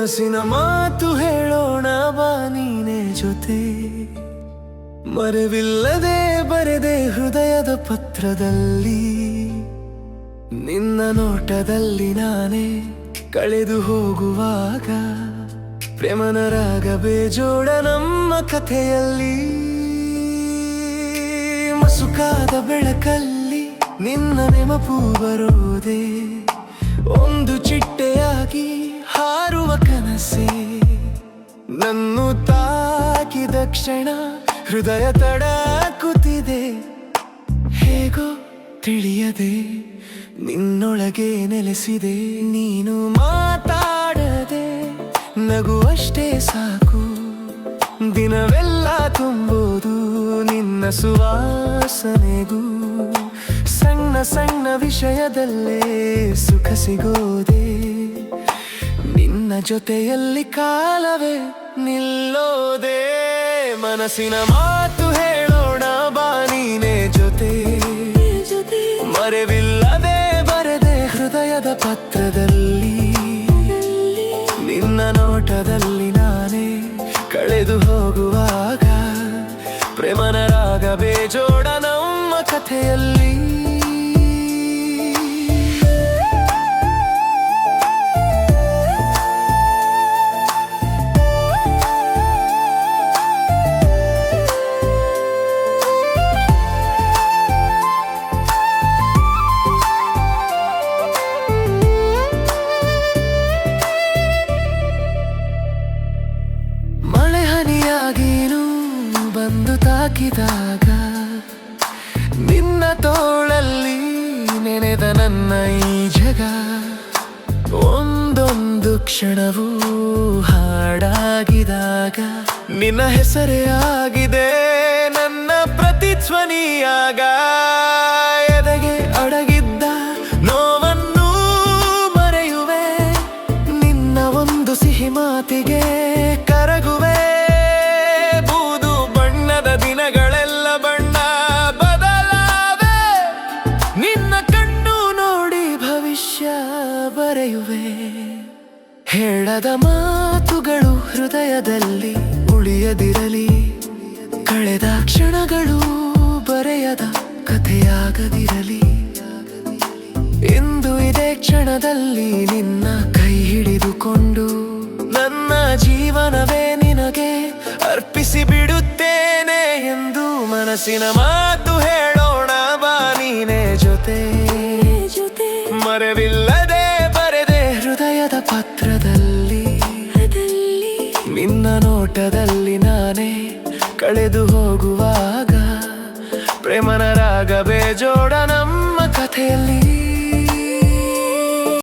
ಮನಸ್ಸಿನ ಮಾತು ಹೇಳೋಣ ಬಾ ನೀನೆ ಜೊತೆ. ಮರೆವಿಲ್ಲದೆ ಬರೆದೆ ಹೃದಯದ ಪತ್ರದಲ್ಲಿ, ನಿನ್ನ ನೋಟದಲ್ಲಿ ನಾನೇ ಕಳೆದು ಹೋಗುವಾಗ. ಪ್ರೇಮನ ರಾಗ ಬೇಜೋಡ ನಮ್ಮ ಕಥೆಯಲ್ಲಿ. ಮಸುಕಾದ ಬೆಳಕಲ್ಲಿ ನಿನ್ನ ನೆನಪು ಬರೋದೆ, ಒಂದು ಚಿಟ್ಟೆಯಾಗಿ ಹಾರುವ ಕನಸೆ. ನನ್ನು ತಾಕಿದ ಕ್ಷಣ ಹೃದಯ ತಡಕುತ್ತಿದೆ, ಹೇಗೋ ತಿಳಿಯದೆ ನಿನ್ನೊಳಗೆ ನೆಲೆಸಿದೆ. ನೀನು ಮಾತಾಡದೆ ನಗುವಷ್ಟೇ ಸಾಕು, ದಿನವೆಲ್ಲ ತುಂಬೋದು ನಿನ್ನ ಸುವಾಸನೆಗೂ. ಸಣ್ಣ ಸಣ್ಣ ವಿಷಯದಲ್ಲೇ ಸುಖ ಸಿಗೋದೆ, ನಿನ್ನ ಜೊತೆಯಲ್ಲಿ ಕಾಲವೇ ನಿಲ್ಲೋದೆ. ಮನಸ್ಸಿನ ಮಾತು ಹೇಳೋಣ ಬಾ ನೀನೆ ಜೊತೆ. ಮರೆವಿಲ್ಲದೆ ಬರೆದೆ ಹೃದಯದ ಪತ್ರದಲ್ಲಿ, ನಿನ್ನ ನೋಟದಲ್ಲಿ ನಾನೇ ಕಳೆದು ಹೋಗುವಾಗ. ಪ್ರೇಮನ ರಾಗ ಬೇಜೋಡ ನಮ್ಮ ಕಥೆಯಲ್ಲಿ. ಬಂದು ತಾಕಿದಾಗ ನಿನ್ನ ತೋಳಲ್ಲಿ ನೆನೆದ ನನ್ನ ಈ ಜಗ. ಒಂದೊಂದು ಕ್ಷಣವೂ ಹಾಡಾಗಿದಾಗ ನಿನ್ನ ಹೆಸರೇ ಆಗಿದೆ ನನ್ನ ಪ್ರತಿಧ್ವನಿಯಾಗ. ಎದೆಗೆ ಅಡಗಿದ್ದ ನೋವನ್ನು ಮರೆಯುವೆ, ನಿನ್ನ ಒಂದು ಸಿಹಿ ಮಾತಿಗೆ ಕರಗುವೆ. ದಿನಗಳೆಲ್ಲ ಬಣ್ಣ ಬದಲಾವೆ, ನಿನ್ನ ಕಣ್ಣು ನೋಡಿ ಭವಿಷ್ಯ ಬರೆಯುವೆ. ಹೇಳದ ಮಾತುಗಳು ಹೃದಯದಲ್ಲಿ ಉಳಿಯದಿರಲಿ, ಕಳೆದ ಕ್ಷಣಗಳು ಬರೆಯದ ಕಥೆಯಾಗದಿರಲಿ. ಇಂದು ಇದೇ ಕ್ಷಣದಲ್ಲಿ ನಿನ್ನ ಕೈ ಹಿಡಿದುಕೊಂಡು ನನ್ನ ಜೀವನವೇ ನಿನಗೆ ಅರ್ಪಿಸಿ ಬಿಡುತ್ತೇನೆ ಎಂದು. ಮನಸ್ಸಿನ ಮಾತು ಹೇಳೋಣ ಬಾ ನೀನೆ ಜೊತೆ. ಮರೆವಿಲ್ಲದೆ ಬರೆದೆ ಹೃದಯದ ಪತ್ರದಲ್ಲಿ, ನಿನ್ನ ನೋಟದಲ್ಲಿ ನಾನೇ ಕಳೆದು ಹೋಗುವಾಗ. ಪ್ರೇಮನ ರಾಗ ಬೇಜೋಡ ನಮ್ಮ ಕಥೆಯಲ್ಲಿ.